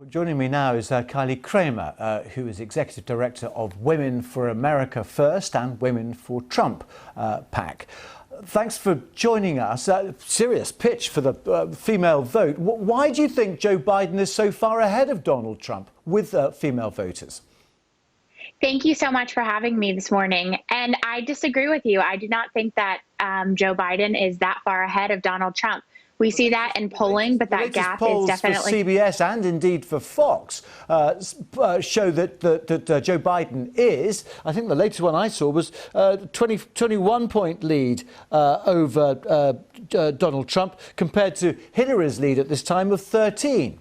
Joining me now is Kylie Kremer, who is Executive Director of Women for America First and Women for Trump PAC. Thanks for joining us. Serious pitch for the female vote. Why do you think Joe Biden is so far ahead of Donald Trump with female voters? Thank you so much for having me this morning. And I disagree with you. I do not think that Joe Biden is that far ahead of Donald Trump. We see that in polling, but that gap is definitely... For CBS and indeed for Fox show that Joe Biden is, I think the latest one I saw was 21-point lead over Donald Trump compared to Hillary's lead at this time of 13.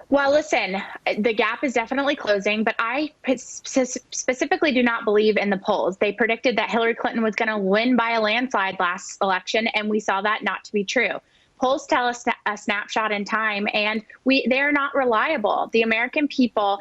Well, listen, the gap is definitely closing, but I specifically do not believe in the polls. They predicted that Hillary Clinton was going to win by a landslide last election, and we saw that not to be true. Polls tell us a snapshot in time, and they're not reliable. The American people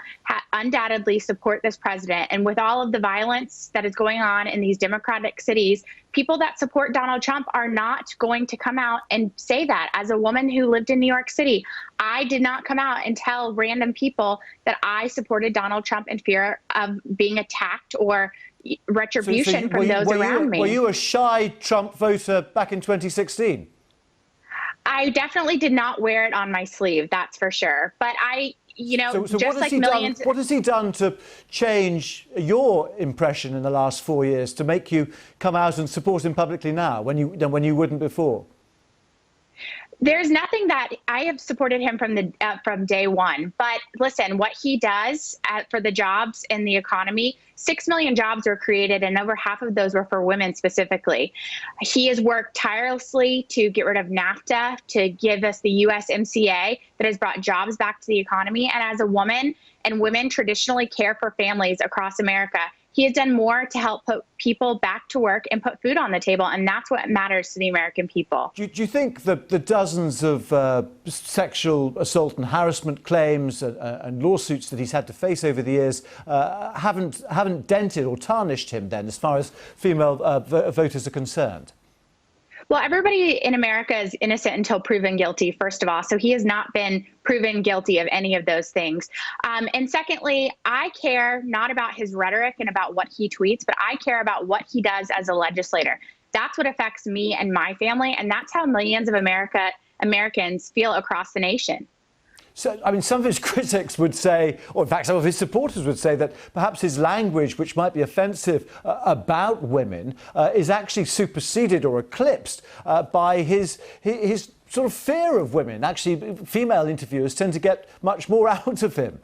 undoubtedly support this president. And with all of the violence that is going on in these Democratic cities, people that support Donald Trump are not going to come out and say that. As a woman who lived in New York City, I did not come out and tell random people that I supported Donald Trump in fear of being attacked or retribution from those around me. Were you a shy Trump voter back in 2016? I definitely did not wear it on my sleeve, that's for sure. But So just like millions... What has he done to change your impression in the last 4 years to make you come out and support him publicly now when you wouldn't before? There's nothing that I have supported him from day one. But listen, what he does for the jobs and the economy, 6 million jobs were created, and over half of those were for women specifically. He has worked tirelessly to get rid of NAFTA, to give us the USMCA that has brought jobs back to the economy. And as a woman, and women traditionally care for families across America, he has done more to help put people back to work and put food on the table, and that's what matters to the American people. Do you think that the dozens of sexual assault and harassment claims and lawsuits that he's had to face over the years haven't dented or tarnished him then, as far as female voters are concerned? Well, everybody in America is innocent until proven guilty, first of all. So he has not been proven guilty of any of those things. And secondly, I care not about his rhetoric and about what he tweets, but I care about what he does as a legislator. That's what affects me and my family. And that's how millions of Americans feel across the nation. So, I mean, some of his critics would say, or in fact, some of his supporters would say that perhaps his language, which might be offensive about women, is actually superseded or eclipsed by his sort of fear of women. Actually, female interviewers tend to get much more out of him.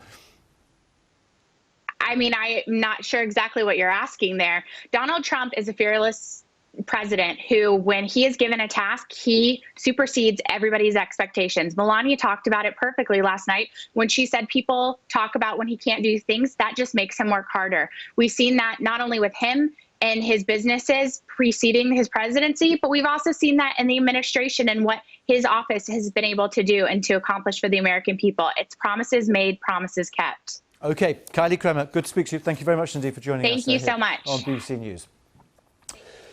I mean, I'm not sure exactly what you're asking there. Donald Trump is a fearless president who, when he is given a task, he supersedes everybody's expectations. Melania talked about it perfectly last night when she said people talk about when he can't do things. That just makes him work harder. We've seen that not only with him and his businesses preceding his presidency, but we've also seen that in the administration and what his office has been able to do and to accomplish for the American people. It's promises made, promises kept. OK, Kylie Kremer, good to speak to you. Thank you very much indeed for joining us. Thank you so much. On BBC News.